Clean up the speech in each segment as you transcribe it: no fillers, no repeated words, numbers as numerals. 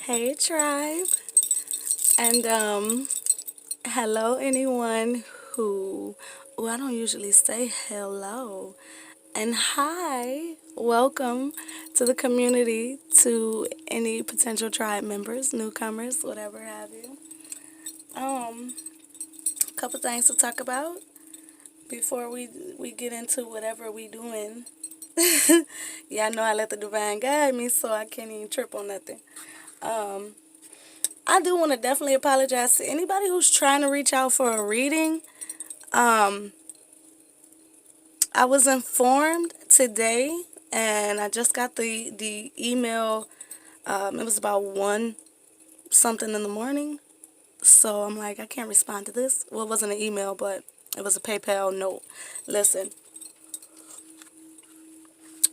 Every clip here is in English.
Hey tribe, and hello anyone who, I don't usually say hello, and hi, welcome to the community, to any potential tribe members, newcomers, whatever have you. Um, a couple things to talk about before we get into whatever we doing. Yeah, I know I let the divine guide me, so I can't even trip on nothing. Um, I do want to definitely apologize to anybody who's trying to reach out for a reading. Um, I was informed today, and I just got the email. It was about 1 something in the morning, so I'm like, I can't respond to this. Well, it wasn't an email, but it was a PayPal note. Listen,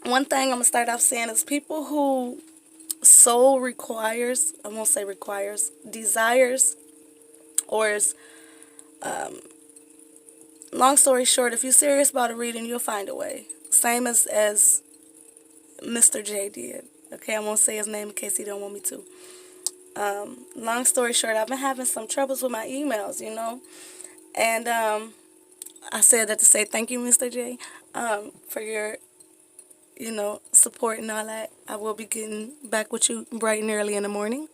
one thing I'm gonna start off saying is people who soul requires, I won't say requires, desires, or is long story short, if you're serious about a reading, you'll find a way. Same as Mr. J did. Okay, I won't say his name in case he don't want me to. Long story short, I've been having some troubles with my emails, and I said that to say thank you, Mr. J, for your, support and all that. I will be getting back with you bright and early in the morning.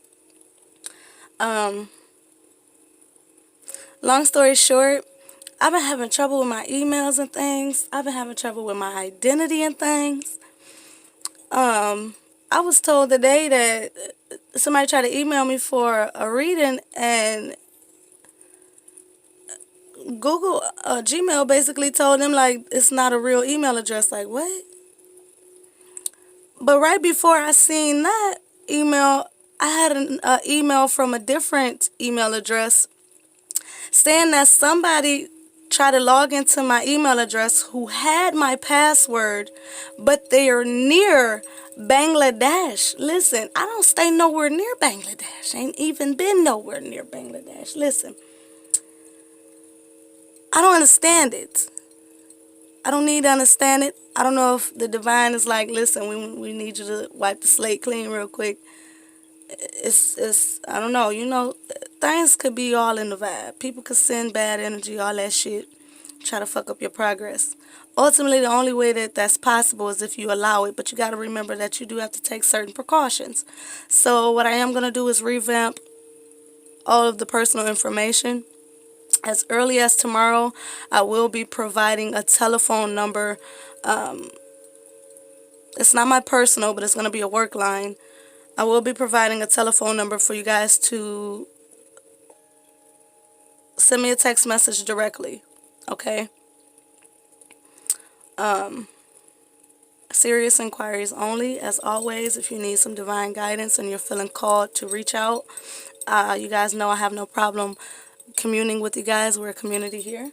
Um, Long story short, I've been having trouble with my emails and things. I've been having trouble with my identity and things. I was told today that somebody tried to email me for a reading, and Google, Gmail basically told them, like, it's not a real email address. Like, what? But right before I seen that email, I had an email from a different email address saying that somebody tried to log into my email address who had my password, but they are near Bangladesh. Listen, I don't stay nowhere near Bangladesh. Ain't even been nowhere near Bangladesh. Listen, I don't understand it. I don't need to understand it. I don't know if the divine is like, listen, we need you to wipe the slate clean real quick. It's I don't know. Things could be all in the vibe. People could send bad energy, all that shit, try to fuck up your progress. Ultimately, the only way that that's possible is if you allow it, but you got to remember that you do have to take certain precautions. So what I am going to do is revamp all of the personal information. As early as tomorrow, I will be providing a telephone number. It's not my personal, but it's going to be a work line. I will be providing a telephone number for you guys to send me a text message directly. Okay? Serious inquiries only. As always, if you need some divine guidance and you're feeling called to reach out, you guys know I have no problem communing with you guys. We're a community here.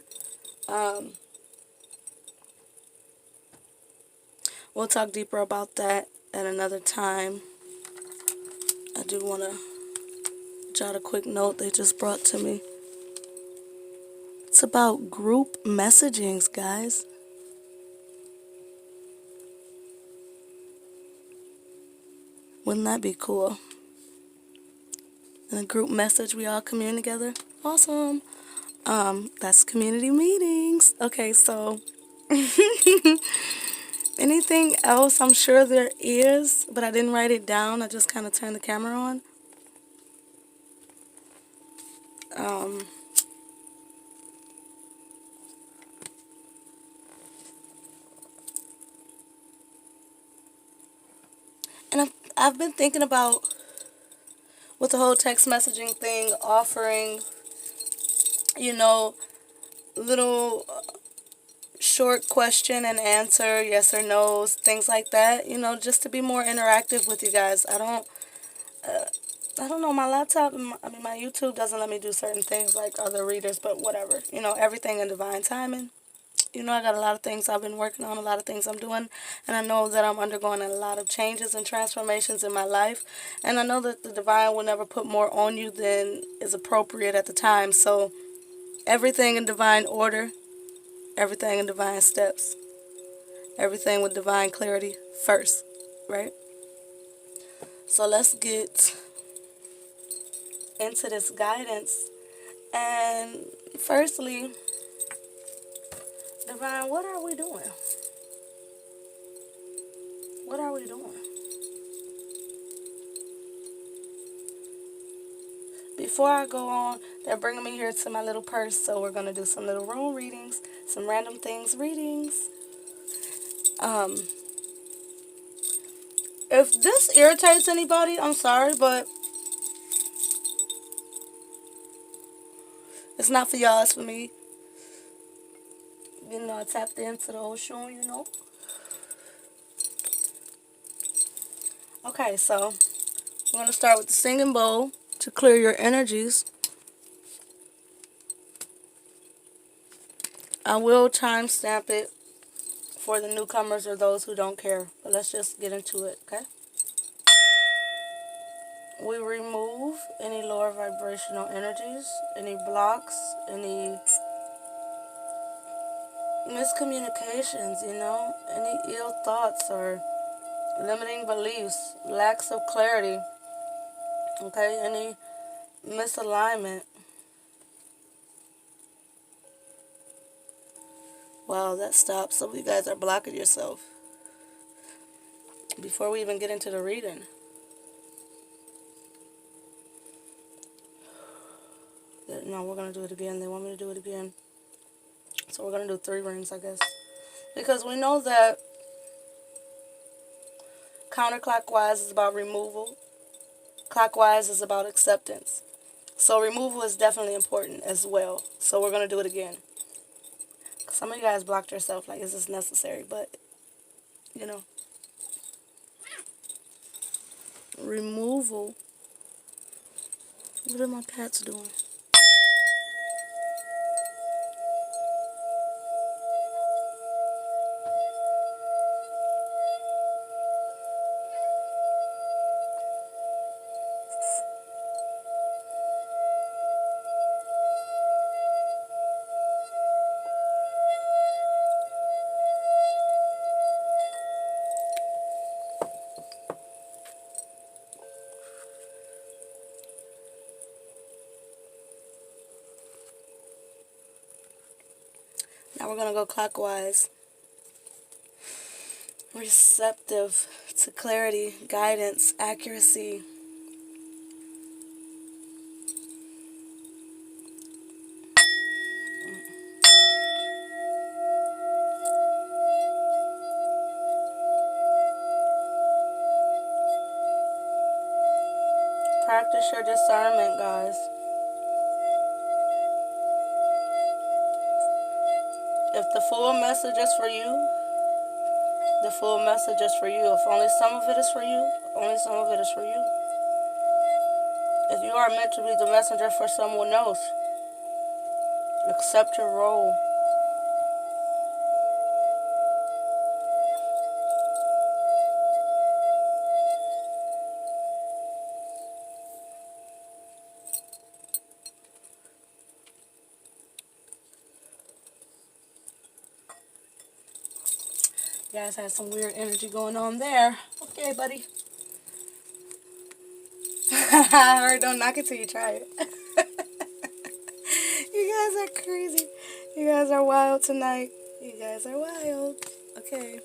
We'll talk deeper about that at another time. I do want to jot a quick note they just brought to me. It's about group messagings, guys. Wouldn't that be cool? In a group message, we all commune together. Awesome. That's community meetings. Okay, so anything else? I'm sure there is, but I didn't write it down. I just kind of turned the camera on. Um, and I've been thinking about, with the whole text messaging thing, offering, you know, little short question and answer, yes or no's, things like that, just to be more interactive with you guys. I don't know, my laptop, my YouTube doesn't let me do certain things like other readers, but whatever. Everything in divine timing. I got a lot of things I've been working on, a lot of things I'm doing, and I know that I'm undergoing a lot of changes and transformations in my life, and I know that the divine will never put more on you than is appropriate at the time. So everything in divine order, everything in divine steps, everything with divine clarity first, right? So let's get into this guidance. And firstly, Divine, what are we doing? What are we doing? Before I go on, they're bringing me here to my little purse, so we're going to do some little room readings, some random things readings. Um, if this irritates anybody, I'm sorry, but it's not for y'all, it's for me. You know, I tapped into the ocean, you know. Okay, so I'm going to start with the singing bowl to clear your energies. I will timestamp it for the newcomers or those who don't care. But let's just get into it, okay? We remove any lower vibrational energies, any blocks, any miscommunications, you know, any ill thoughts or limiting beliefs, lacks of clarity, okay, any misalignment. Wow, that stopped. Some of you guys are blocking yourself. Before we even get into the reading, no, we're going to do it again. They want me to do it again. So we're going to do 3 rings, I guess. Because we know that counterclockwise is about removal. Clockwise is about acceptance. So removal is definitely important as well. So we're going to do it again. Some of you guys blocked yourself, like, is this necessary? But, you know, removal. What are my cats doing? Now we're going to go clockwise. Receptive to clarity, guidance, accuracy. Practice your discernment, guys. If the full message is for you, the full message is for you. If only some of it is for you, only some of it is for you. If you are meant to be the messenger for someone else, accept your role. You guys had some weird energy going on there. Okay, buddy. I heard don't knock it till you try it. You guys are crazy. You guys are wild tonight. You guys are wild. Okay.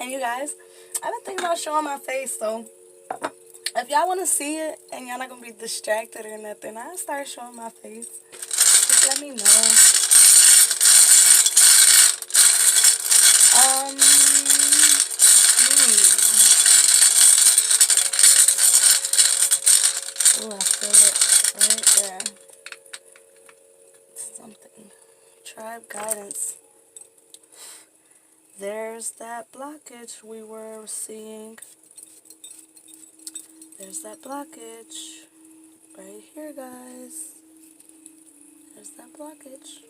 And you guys, I've been thinking about showing my face, so if y'all want to see it and y'all not going to be distracted or nothing, I'll start showing my face. Just let me know. Oh, I feel it right there. Something. Tribe guidance. There's that blockage we were seeing. There's that blockage. Right here, guys. There's that blockage.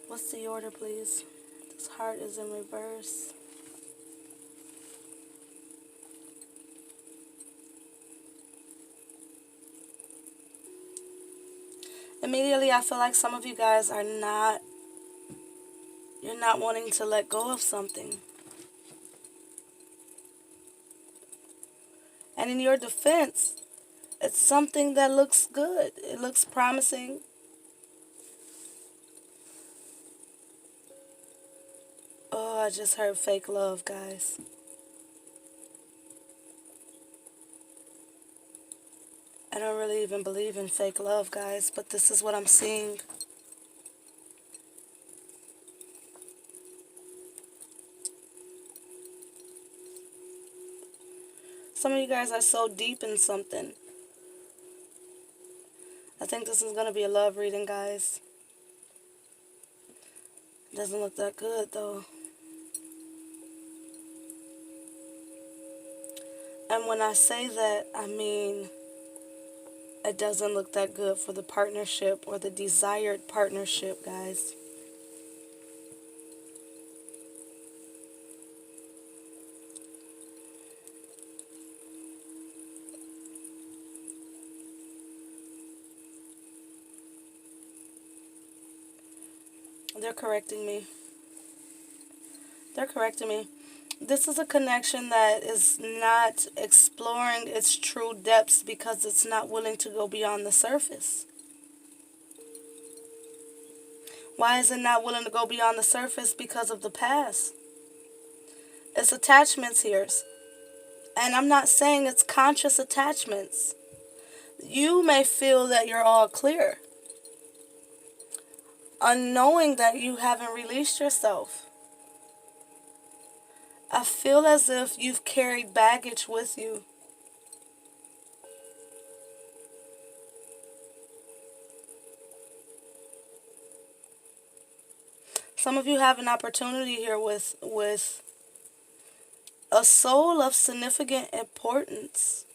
What's the order, please? This heart is in reverse. Immediately, I feel like some of you guys are not, you're not wanting to let go of something. And in your defense, it's something that looks good. It looks promising. Oh, I just heard fake love, guys. I don't really even believe in fake love, guys, but this is what I'm seeing. Some of you guys are so deep in something. I think this is going to be a love reading, guys. It doesn't look that good, though. And when I say that, I mean it doesn't look that good for the partnership or the desired partnership, guys. They're correcting me. They're correcting me. This is a connection that is not exploring its true depths because it's not willing to go beyond the surface. Why is it not willing to go beyond the surface? Because of the past. It's attachments here. And I'm not saying it's conscious attachments. You may feel that you're all clear, unknowing that you haven't released yourself. I feel as if you've carried baggage with you. Some of you have an opportunity here with a soul of significant importance.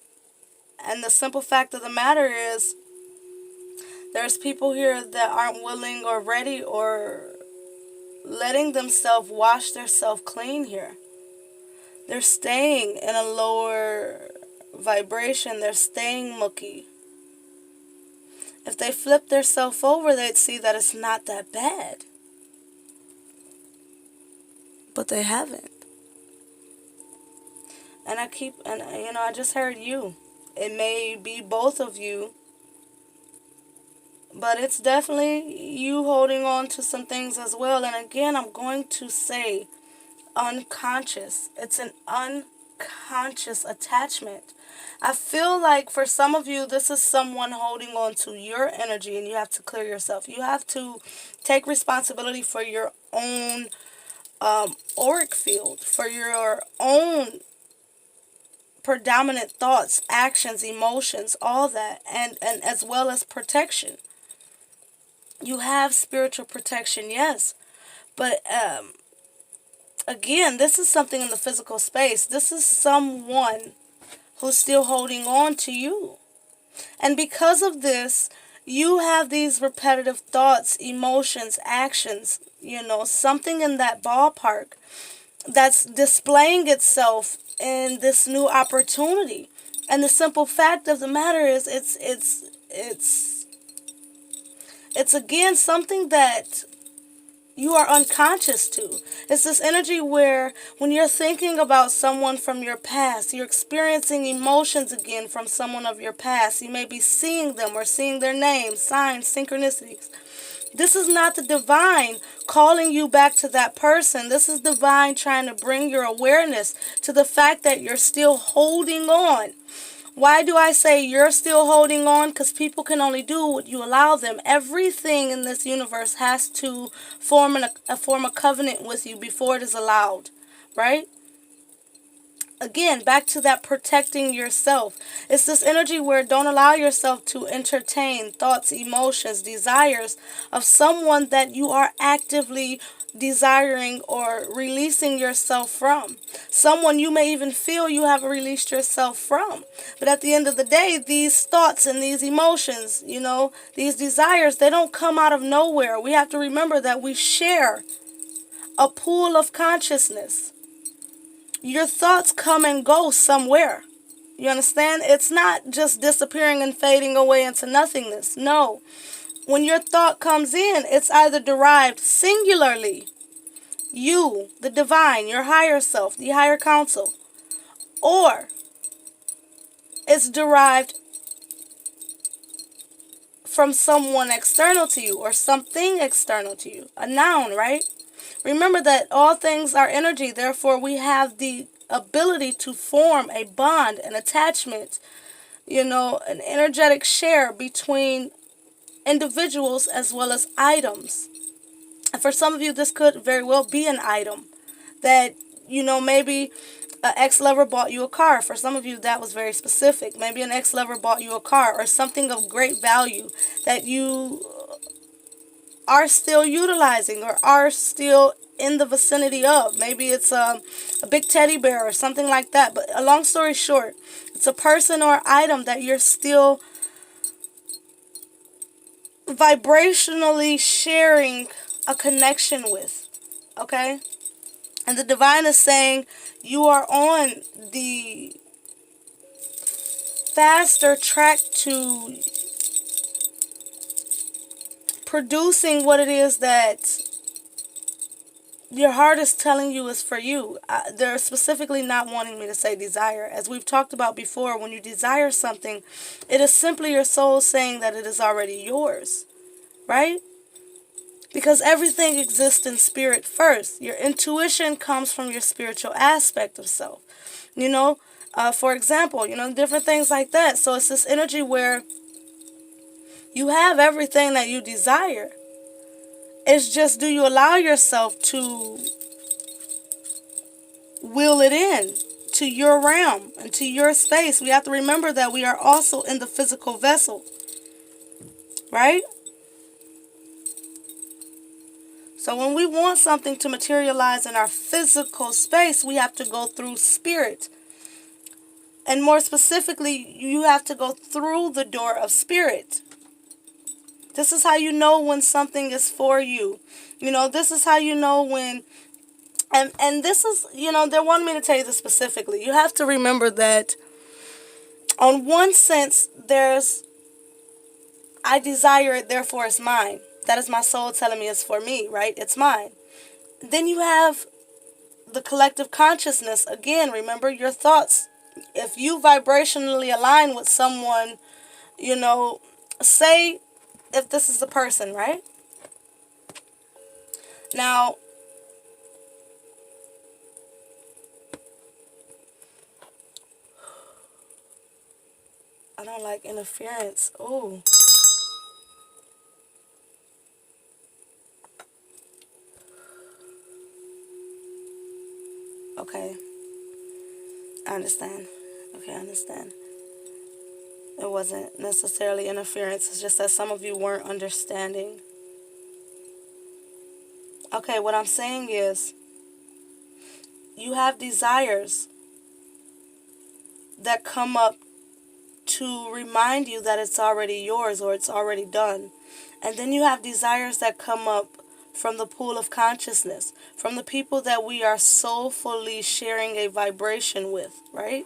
And the simple fact of the matter is, there's people here that aren't willing or ready or letting themselves wash themselves clean here. They're staying in a lower vibration. They're staying mucky. If they flip themselves over, they'd see that it's not that bad. But they haven't. And I just heard you. It may be both of you. But it's definitely you holding on to some things as well. And again, I'm going to say unconscious. It's an unconscious attachment. I feel like for some of you, this is someone holding on to your energy and you have to clear yourself. You have to take responsibility for your own auric field, for your own predominant thoughts, actions, emotions, all that, and as well as protection. You have spiritual protection, yes, but again, this is something in the physical space. This is someone who's still holding on to you. And because of this, you have these repetitive thoughts, emotions, actions, something in that ballpark that's displaying itself in this new opportunity. And the simple fact of the matter is it's again something that you are unconscious to. It's this energy where when you're thinking about someone from your past, you're experiencing emotions again from someone of your past. You may be seeing them or seeing their names, signs, synchronicities. This is not the divine calling you back to that person. This is divine trying to bring your awareness to the fact that you're still holding on. Why do I say you're still holding on? Because people can only do what you allow them. Everything in this universe has to form a covenant with you before it is allowed, right? Again, back to that protecting yourself. It's this energy where don't allow yourself to entertain thoughts, emotions, desires of someone that you are actively desiring or releasing yourself from. Someone you may even feel you have released yourself from. But at the end of the day, these thoughts and these emotions, these desires, they don't come out of nowhere. We have to remember that we share a pool of consciousness. Your thoughts come and go somewhere. You understand? It's not just disappearing and fading away into nothingness. No. When your thought comes in, it's either derived singularly, you, the divine, your higher self, the higher counsel, or is derived from someone external to you or something external to you. A noun, right? Remember that all things are energy, therefore we have the ability to form a bond, an attachment, an energetic share between individuals as well as items. And for some of you, this could very well be an item that, maybe an ex-lover bought you a car. For some of you, that was very specific. Maybe an ex-lover bought you a car or something of great value that you are still utilizing or are still in the vicinity of. Maybe it's a big teddy bear or something like that. But a long story short, it's a person or item that you're still vibrationally sharing a connection with. Okay? And the divine is saying you are on the faster track to producing what it is that your heart is telling you is for you. They're specifically not wanting me to say desire. As we've talked about before, when you desire something, it is simply your soul saying that it is already yours, right? Because everything exists in spirit first. Your intuition comes from your spiritual aspect of self. For example, different things like that. So it's this energy where you have everything that you desire. It's just, do you allow yourself to will it in to your realm and to your space? We have to remember that we are also in the physical vessel, right? So when we want something to materialize in our physical space, we have to go through spirit. And more specifically, you have to go through the door of spirit. This is how you know when something is for you. This is how you know when... And this is, they want me to tell you this specifically. You have to remember that on one sense, there's, I desire it, therefore it's mine. That is my soul telling me it's for me, right? It's mine. Then you have the collective consciousness. Again, remember your thoughts. If you vibrationally align with someone, say if this is the person, right? Now, I don't like interference. Ooh. Okay. I understand. Okay, I understand. It wasn't necessarily interference. It's just that some of you weren't understanding. Okay, what I'm saying is, you have desires that come up to remind you that it's already yours or it's already done. And then you have desires that come up from the pool of consciousness, from the people that we are soulfully sharing a vibration with, right?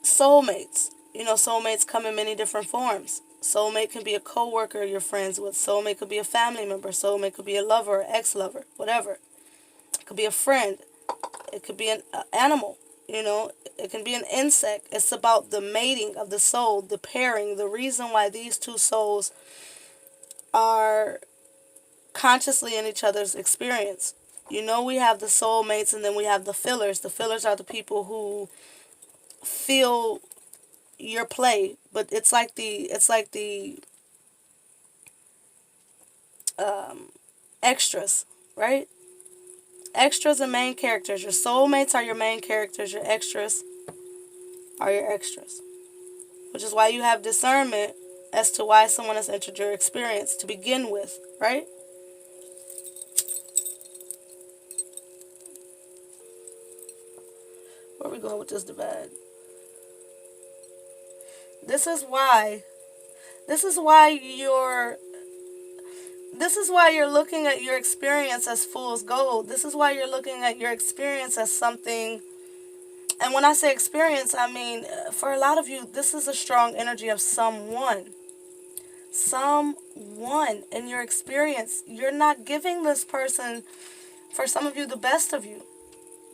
Soulmates. Soulmates come in many different forms. Soulmate can be a co-worker you're friends with. Soulmate could be a family member. Soulmate could be a lover or ex-lover, whatever. It could be a friend. It could be an animal. It can be an insect. It's about the mating of the soul, the pairing, the reason why these two souls are consciously in each other's experience. We have the soulmates and then we have the fillers. The fillers are the people who feel your play, but it's like the extras, right? Extras and main characters. Your soulmates are your main characters. Your extras are your extras. Which is why you have discernment as to why someone has entered your experience to begin with, right? Where are we going with this divide? This is why you're looking at your experience as fool's gold. This is why you're looking at your experience as something. And when I say experience, I mean, for a lot of you, this is a strong energy of someone. Someone in your experience. You're not giving this person, for some of you, the best of you.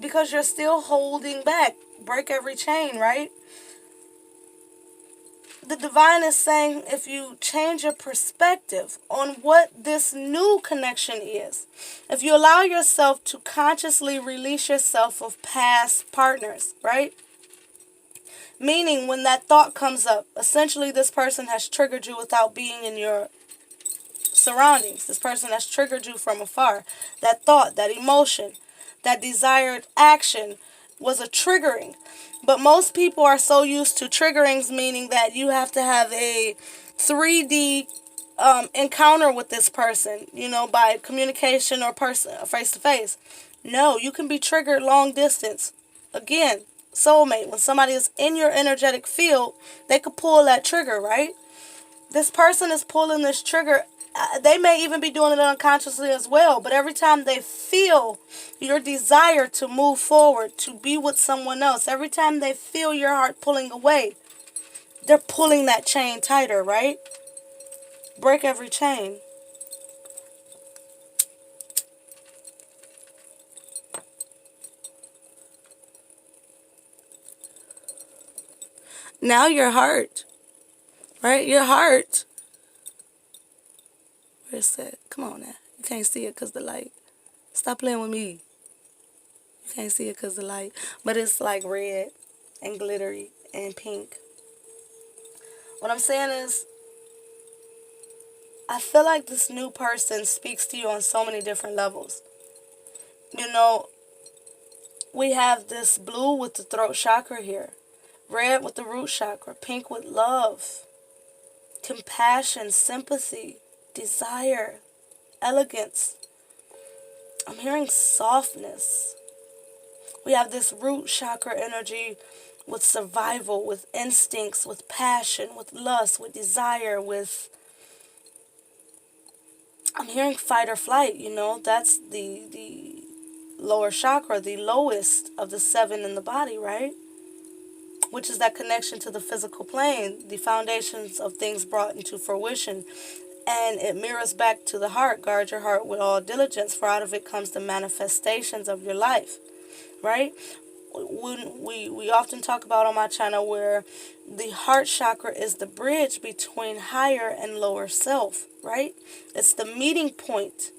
because you're still holding back. Break every chain, right? The divine is saying if you change your perspective on what this new connection is, if you allow yourself to consciously release yourself of past partners, right? Meaning when that thought comes up, essentially this person has triggered you without being in your surroundings. This person has triggered you from afar. That thought, that emotion, that desired action was a triggering. But most people are so used to triggerings, meaning that you have to have a 3D encounter with this person, by communication or person face to face. No, you can be triggered long distance. Again, soulmate. When somebody is in your energetic field, they could pull that trigger, right? This person is pulling this trigger. They may even be doing it unconsciously as well, but every time they feel your desire to move forward, to be with someone else, every time they feel your heart pulling away, they're pulling that chain tighter, right? Break every chain. Now your heart, right? Your heart. Where's that? Come on now. You can't see it because the light. Stop playing with me. You can't see it because the light. But it's like red and glittery and pink. What I'm saying is, I feel like this new person speaks to you on so many different levels. We have this blue with the throat chakra here, red with the root chakra, pink with love, compassion, sympathy, desire, elegance. I'm hearing softness. We have this root chakra energy with survival, with instincts, with passion, with lust, with desire, I'm hearing fight or flight, that's the lower chakra, the lowest of the 7 in the body, right? Which is that connection to the physical plane, the foundations of things brought into fruition. And it mirrors back to the heart. Guard your heart with all diligence, for out of it comes the manifestations of your life, right? When we often talk about on my channel where the heart chakra is the bridge between higher and lower self, right? It's the meeting point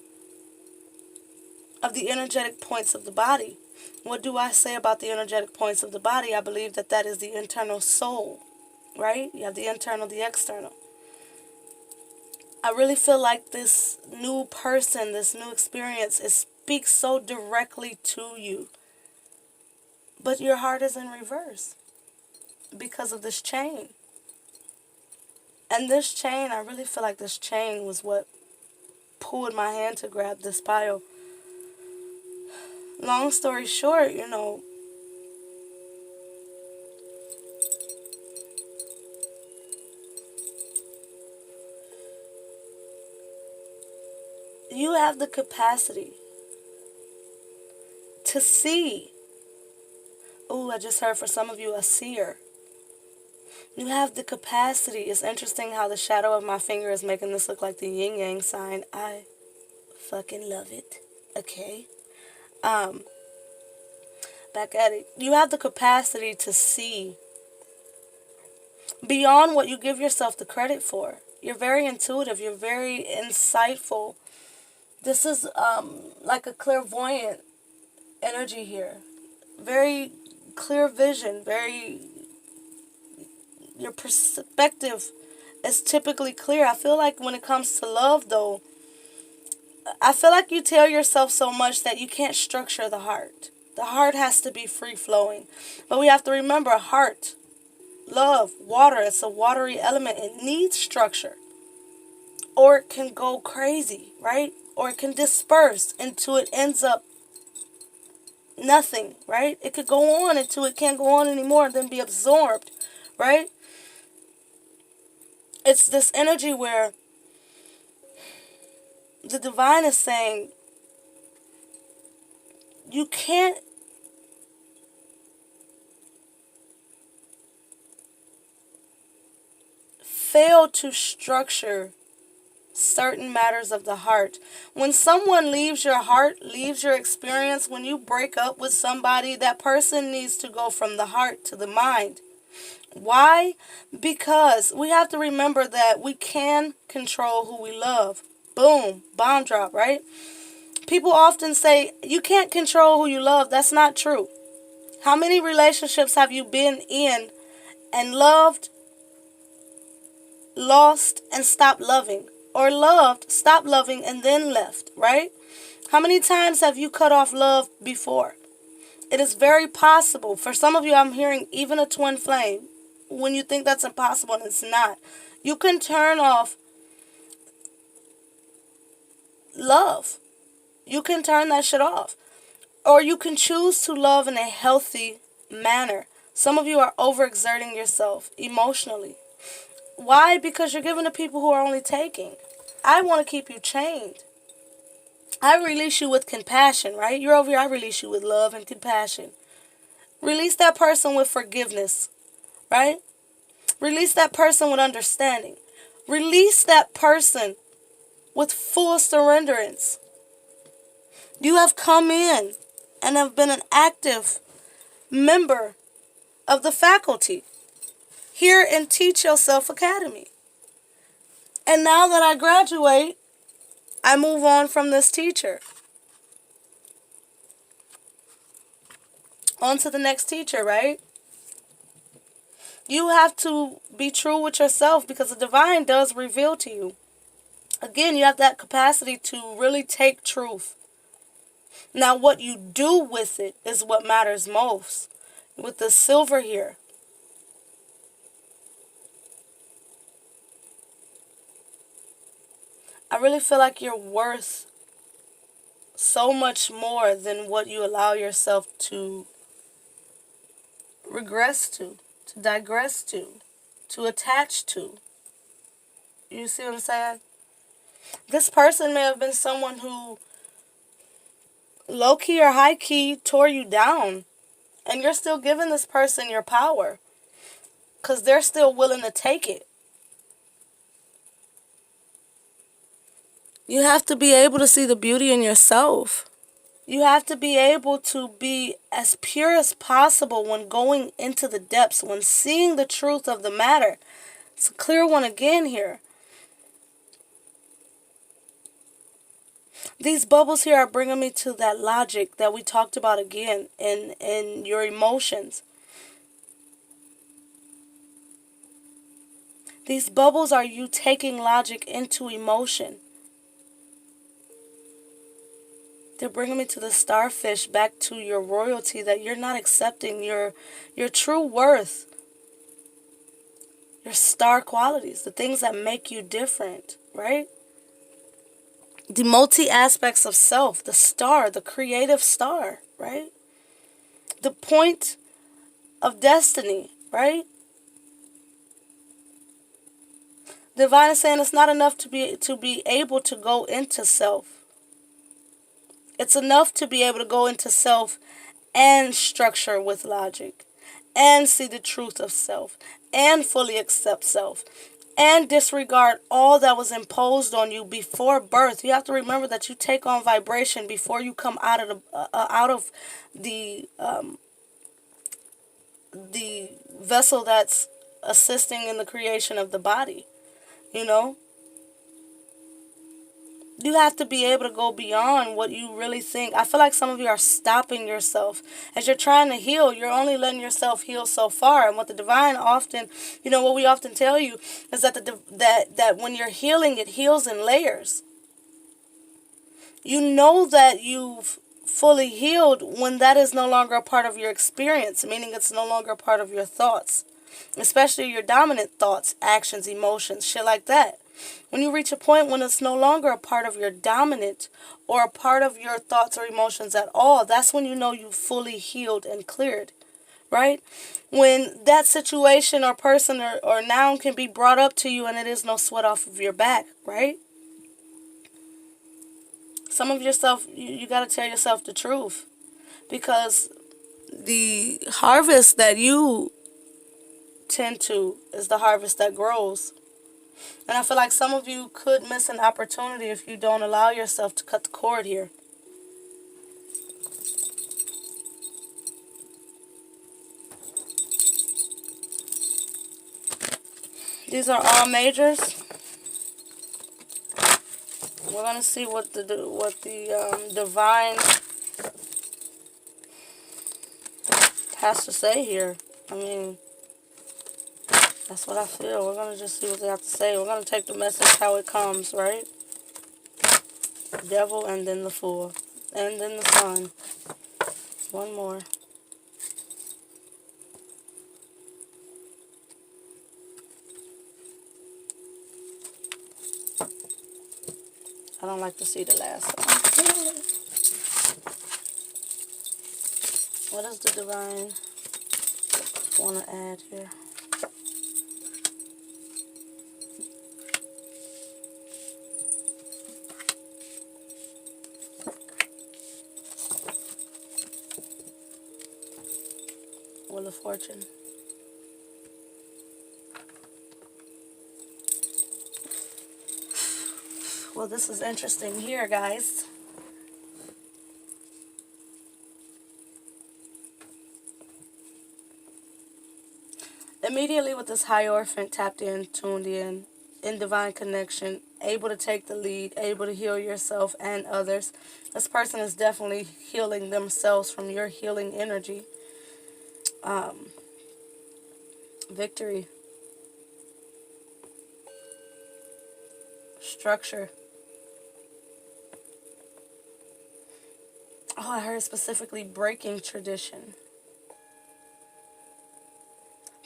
of the energetic points of the body. What do I say about the energetic points of the body? I believe that that is the internal soul, right? You have the internal, the external. I really feel like this new person, this new experience, it speaks so directly to you. But your heart is in reverse because of this chain. And this chain, I really feel like this chain was what pulled my hand to grab this pile. Long story short, you have the capacity to see. Oh, I just heard for some of you a seer. You have the capacity. It's interesting how the shadow of my finger is making this look like the yin yang sign. I fucking love it. Okay. Back at it. You have the capacity to see beyond what you give yourself the credit for. You're very intuitive. You're very insightful. This is like a clairvoyant energy here. Very clear vision. Your perspective is typically clear. I feel like when it comes to love, though, I feel like you tell yourself so much that you can't structure the heart. The heart has to be free-flowing. But we have to remember, heart, love, water, it's a watery element. It needs structure. Or it can go crazy, right? Or it can disperse until it ends up nothing, right? It could go on until it can't go on anymore and then be absorbed, right? It's this energy where the divine is saying, you can't fail to structure certain matters of the heart. When someone leaves your heart, leaves your experience, when you break up with somebody, that person needs to go from the heart to the mind. Why? Because we have to remember that we can control who we love. Boom, bomb drop, right? People often say, you can't control who you love. That's not true. How many relationships have you been in and loved, lost, and stopped loving? Or loved, stopped loving, and then left, right? How many times have you cut off love before? It is very possible. For some of you, I'm hearing even a twin flame. When you think that's impossible, and it's not. You can turn off love. You can turn that shit off. Or you can choose to love in a healthy manner. Some of you are overexerting yourself emotionally. Why? Because you're giving to people who are only taking. I want to keep you chained. I release you with compassion, right? You're over here, I release you with love and compassion. Release that person with forgiveness, right? Release that person with understanding. Release that person with full surrenderance. You have come in and have been an active member of the faculty here in Teach Yourself Academy. And now that I graduate, I move on from this teacher. On to the next teacher, right? You have to be true with yourself because the divine does reveal to you. Again, you have that capacity to really take truth. Now, what you do with it is what matters most. With the silver here, I really feel like you're worth so much more than what you allow yourself to regress to digress to attach to. You see what I'm saying? This person may have been someone who low-key or high-key tore you down. And you're still giving this person your power. Because they're still willing to take it. You have to be able to see the beauty in yourself. You have to be able to be as pure as possible when going into the depths, when seeing the truth of the matter. It's a clear one again here. These bubbles here are bringing me to that logic that we talked about again in your emotions. These bubbles are you taking logic into emotion. They're bringing me to the starfish, back to your royalty, that you're not accepting your true worth, your star qualities, the things that make you different, right? The multi aspects of self, the star, the creative star, right? The point of destiny, right? Divine is saying it's not enough to be able to go into self. It's enough to be able to go into self and structure with logic and see the truth of self and fully accept self and disregard all that was imposed on you before birth. You have to remember that you take on vibration before you come out of the vessel that's assisting in the creation of the body. You know, you have to be able to go beyond what you really think. I feel like some of you are stopping yourself. As you're trying to heal, you're only letting yourself heal so far. And what the divine often, what we often tell you is that that when you're healing, it heals in layers. You know that you've fully healed when that is no longer a part of your experience, meaning it's no longer a part of your thoughts, especially your dominant thoughts, actions, emotions, shit like that. When you reach a point when it's no longer a part of your dominant or a part of your thoughts or emotions at all, that's when you know you've fully healed and cleared, right? When that situation or person or noun can be brought up to you and it is no sweat off of your back, right? Some of yourself, you got to tell yourself the truth, because the harvest that you tend to is the harvest that grows. And I feel like some of you could miss an opportunity if you don't allow yourself to cut the cord here. These are all majors. We're gonna see what the divine has to say here. I mean, that's what I feel. We're gonna just see what they have to say. We're gonna take the message how it comes, right? Devil and then the Fool. And then the Sun. One more. I don't like to see the last one. What does the divine want to add here? Wheel of Fortune. Well, this is interesting here, guys. Immediately with this Hierophant tapped in, tuned in divine connection, able to take the lead, able to heal yourself and others. This person is definitely healing themselves from your healing energy. Victory. Structure. Oh, I heard specifically breaking tradition.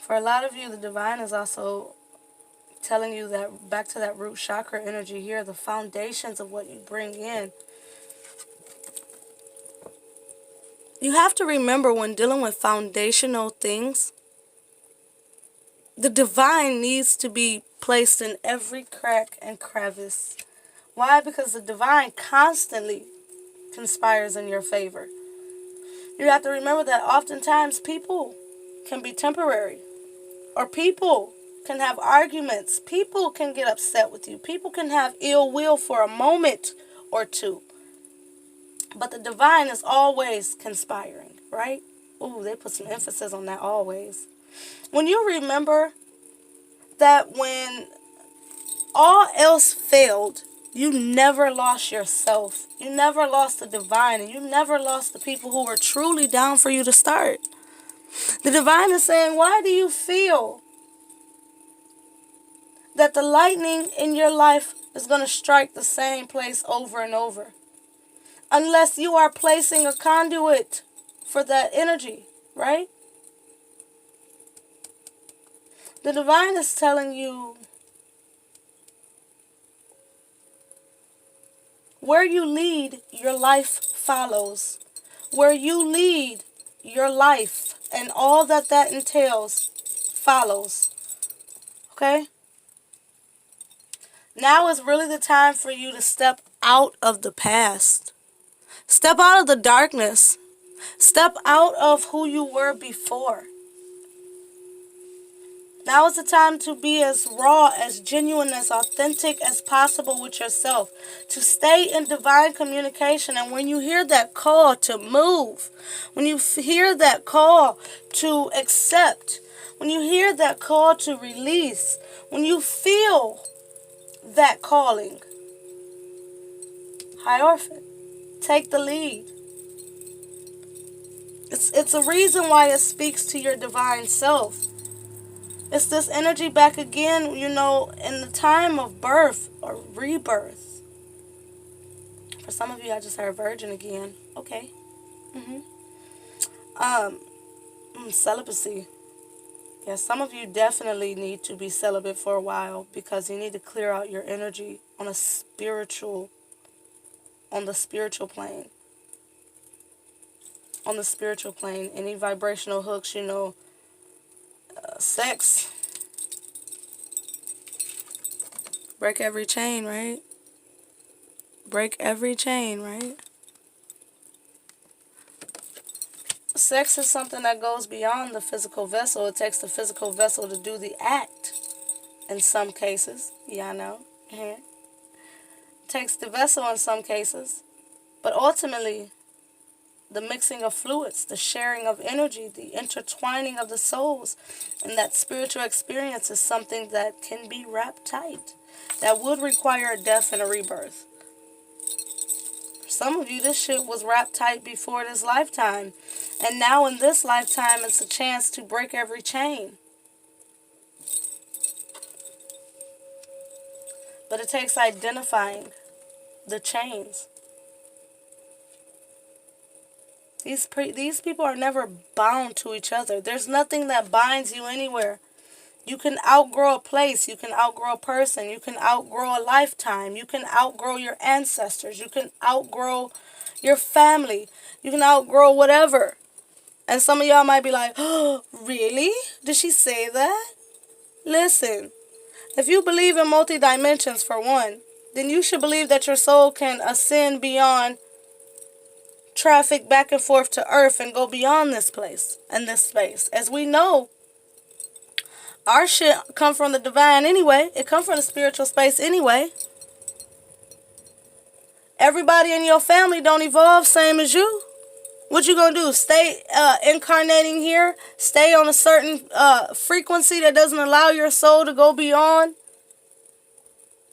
For a lot of you, the divine is also telling you that back to that root chakra energy here, the foundations of what you bring in. You have to remember when dealing with foundational things, the divine needs to be placed in every crack and crevice. Why? Because the divine constantly conspires in your favor. You have to remember that oftentimes people can be temporary, or people can have arguments. People can get upset with you. People can have ill will for a moment or two. But the divine is always conspiring, right? Ooh, they put some emphasis on that, always. When you remember that when all else failed, you never lost yourself. You never lost the divine, and you never lost the people who were truly down for you to start. The divine is saying, why do you feel that the lightning in your life is going to strike the same place over and over? Unless you are placing a conduit for that energy, right? The divine is telling you, where you lead, your life follows. Where you lead, your life and all that that entails follows. Okay? Now is really the time for you to step out of the past. Step out of the darkness. Step out of who you were before. Now is the time to be as raw, as genuine, as authentic as possible with yourself. To stay in divine communication. And when you hear that call to move, when you hear that call to accept, when you hear that call to release, when you feel that calling, Hierophant, take the lead. It's a reason why it speaks to your divine self. It's this energy back again, you know, in the time of birth or rebirth. For some of you, I just heard virgin again. Okay. Celibacy. Yeah, some of you definitely need to be celibate for a while because you need to clear out your energy on the spiritual plane. On the spiritual plane, any vibrational hooks, you know, sex. Break every chain, right? Break every chain, right? Sex is something that goes beyond the physical vessel. It takes the physical vessel to do the act. in some cases. Yeah, I know. Mhm. Takes the vessel in some cases. But ultimately, the mixing of fluids, the sharing of energy, the intertwining of the souls, and that spiritual experience is something that can be wrapped tight. That would require a death and a rebirth. For some of you, this shit was wrapped tight before this lifetime. And now in this lifetime, it's a chance to break every chain. But it takes identifying the chains. These people are never bound to each other. There's nothing that binds you anywhere. You can outgrow a place. You can outgrow a person. You can outgrow a lifetime. You can outgrow your ancestors. You can outgrow your family. You can outgrow whatever. And some of y'all might be like, oh, really? Did she say that? Listen, if you believe in multi-dimensions for one, then you should believe that your soul can ascend beyond traffic back and forth to earth and go beyond this place and this space. As we know, our shit come from the divine anyway. It come from the spiritual space anyway. Everybody in your family don't evolve same as you. What you gonna do? Stay incarnating here? Stay on a certain frequency that doesn't allow your soul to go beyond?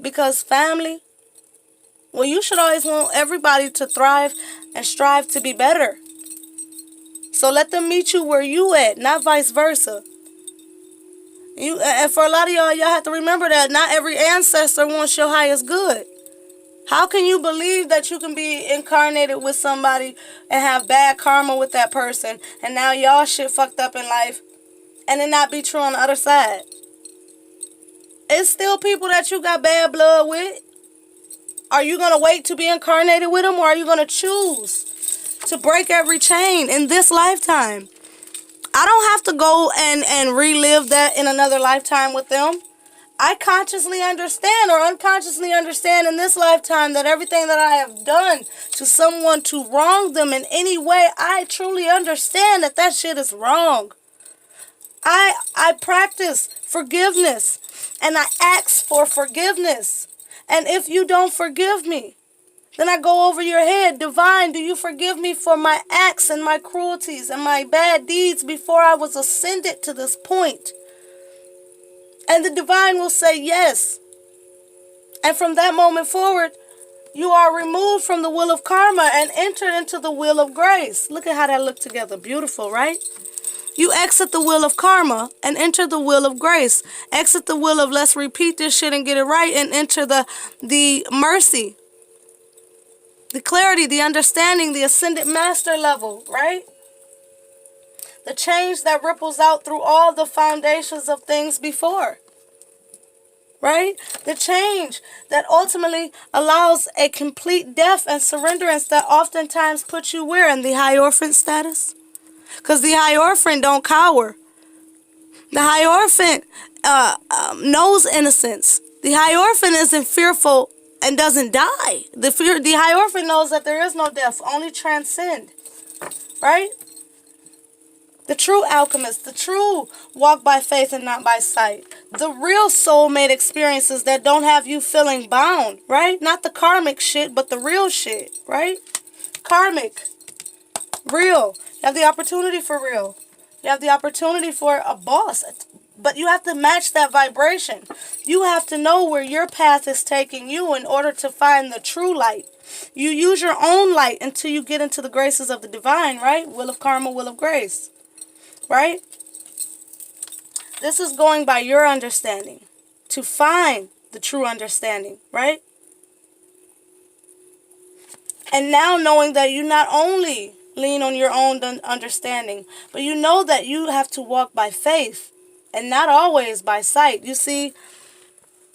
Because family? Well, you should always want everybody to thrive and strive to be better. So let them meet you where you at, not vice versa. And for a lot of y'all have to remember that not every ancestor wants your highest good. How can you believe that you can be incarnated with somebody and have bad karma with that person, and now y'all shit fucked up in life, and it not be true on the other side? It's still people that you got bad blood with. Are you going to wait to be incarnated with them, or are you going to choose to break every chain in this lifetime? I don't have to go and relive that in another lifetime with them. I consciously understand or unconsciously understand in this lifetime that everything that I have done to someone to wrong them in any way, I truly understand that that shit is wrong. I practice forgiveness and I ask for forgiveness. And if you don't forgive me, then I go over your head. Divine, do you forgive me for my acts and my cruelties and my bad deeds before I was ascended to this point? And the divine will say yes. And from that moment forward, you are removed from the wheel of karma and enter into the wheel of grace. Look at how that looked together. Beautiful, right? You exit the wheel of karma and enter the wheel of grace. Exit the wheel of let's repeat this shit and get it right, and enter the mercy, the clarity, the understanding, the ascended master level, right? The change that ripples out through all the foundations of things before, right? The change that ultimately allows a complete death and surrenderance that oftentimes puts you where? In the Hierophant status? Because the Hierophant don't cower. The Hierophant knows innocence. The Hierophant isn't fearful and doesn't die. The Hierophant knows that there is no death, only transcend. Right? The true alchemist, the true walk by faith and not by sight. The real soulmate experiences that don't have you feeling bound, right? Not the karmic shit, but the real shit, right? Karmic. Real. You have the opportunity for real. You have the opportunity for a boss. But you have to match that vibration. You have to know where your path is taking you in order to find the true light. You use your own light until you get into the graces of the divine, right? Will of karma, will of grace. Right? This is going by your understanding to find the true understanding, right? And now knowing that you not only lean on your own understanding, but you know that you have to walk by faith and not always by sight. You see,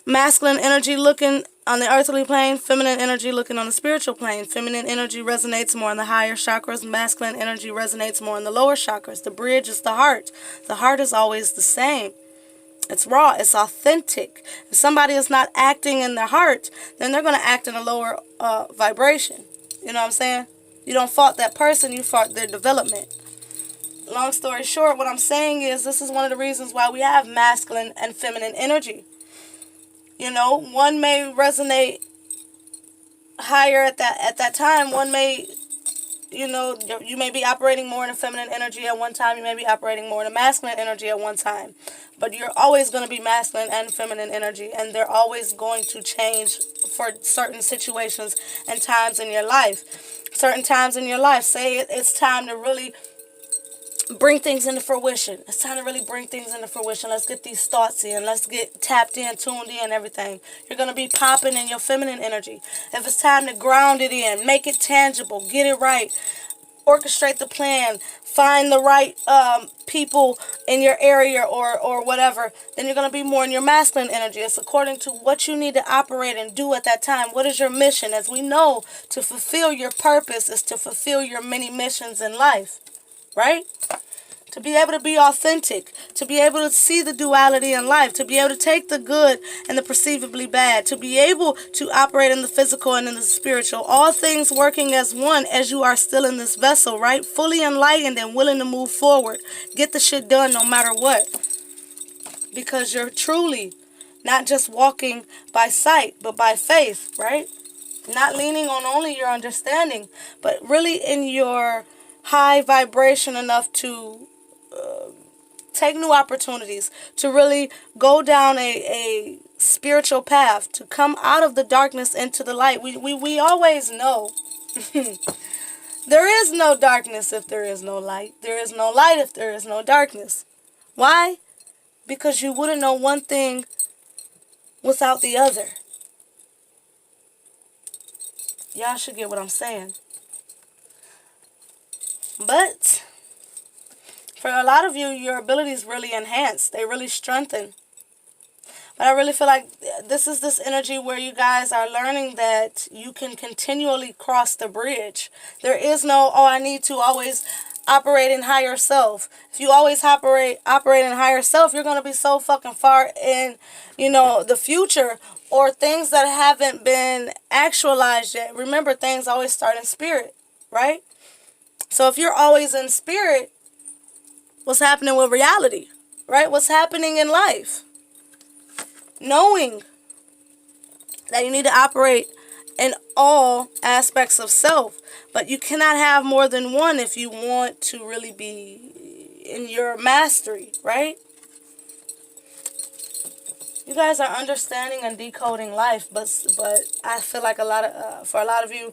masculine energy looking on the earthly plane, feminine energy looking on the spiritual plane. Feminine energy resonates more in the higher chakras. Masculine energy resonates more in the lower chakras. The bridge is the heart. The heart is always the same. It's raw. It's authentic. If somebody is not acting in their heart, then they're going to act in a lower vibration. You know what I'm saying? You don't fault that person. You fault their development. Long story short, what I'm saying is this is one of the reasons why we have masculine and feminine energy. You know, one may resonate higher at that time. One may, you know, you may be operating more in a feminine energy at one time. You may be operating more in a masculine energy at one time. But you're always going to be masculine and feminine energy, and they're always going to change for certain situations and times in your life. Certain times in your life, say it's time to really bring things into fruition. It's time to really bring things into fruition. Let's get these thoughts in. Let's get tapped in, tuned in, everything. You're going to be popping in your feminine energy. If it's time to ground it in, make it tangible, get it right, orchestrate the plan, find the right people in your area or whatever, then you're going to be more in your masculine energy. It's according to what you need to operate and do at that time. What is your mission? As we know, to fulfill your purpose is to fulfill your many missions in life, right? To be able to be authentic, to be able to see the duality in life, to be able to take the good and the perceivably bad, to be able to operate in the physical and in the spiritual, all things working as one as you are still in this vessel, right? Fully enlightened and willing to move forward. Get the shit done no matter what. Because you're truly not just walking by sight, but by faith, right? Not leaning on only your understanding, but really in your high vibration enough to take new opportunities, to really go down a spiritual path, to come out of the darkness into the light. We always know there is no darkness if there is no light. There is no light if there is no darkness. Why? Because you wouldn't know one thing without the other. Y'all should get what I'm saying. But for a lot of you, your abilities really enhance. They really strengthen. But I really feel like this energy where you guys are learning that you can continually cross the bridge. There is no, oh, I need to always operate in higher self. If you always operate in higher self, you're going to be so fucking far in, you know, the future or things that haven't been actualized yet. Remember, things always start in spirit, right? So if you're always in spirit, what's happening with reality, right? What's happening in life? Knowing that you need to operate in all aspects of self, but you cannot have more than one if you want to really be in your mastery, right? You guys are understanding and decoding life, but I feel like for a lot of you,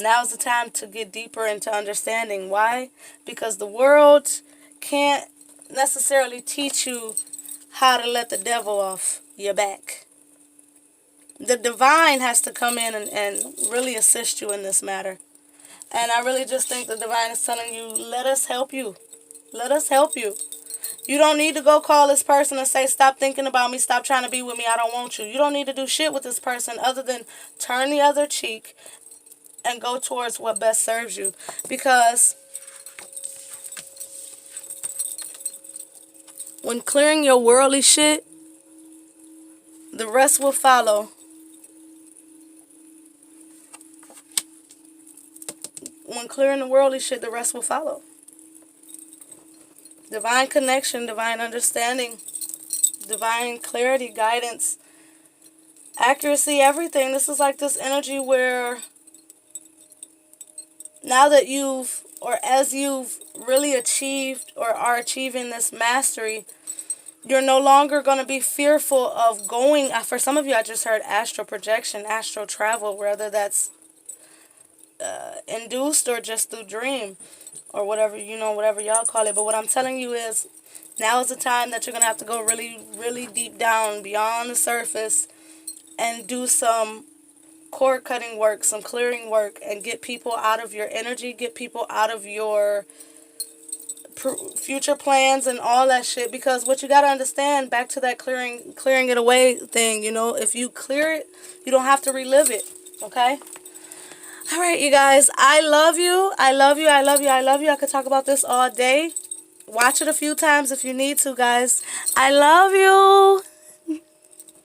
now's the time to get deeper into understanding. Why? Because the world can't necessarily teach you how to let the devil off your back. The divine has to come in and really assist you in this matter. And I really just think the divine is telling you, let us help you. Let us help you. You don't need to go call this person and say, stop thinking about me, stop trying to be with me, I don't want you. You don't need to do shit with this person other than turn the other cheek and go towards what best serves you. Because when clearing your worldly shit, the rest will follow. When clearing the worldly shit, the rest will follow. Divine connection, divine understanding, divine clarity, guidance, accuracy, everything. This is like this energy where now that as you've really achieved or are achieving this mastery, you're no longer going to be fearful of going. For some of you, I just heard astral projection, astral travel, whether that's induced or just through dream or whatever, whatever y'all call it. But what I'm telling you is now is the time that you're going to have to go really, really deep down beyond the surface and do some cord cutting work, some clearing work, and get people out of your energy, get people out of your future plans and all that shit. Because what you got to understand, back to that clearing it away thing, if you clear it, you don't have to relive it. Okay? All right, you guys, I love you. I love you. I love you. I love you. I could talk about this all day. Watch it a few times if you need to, guys. I love you.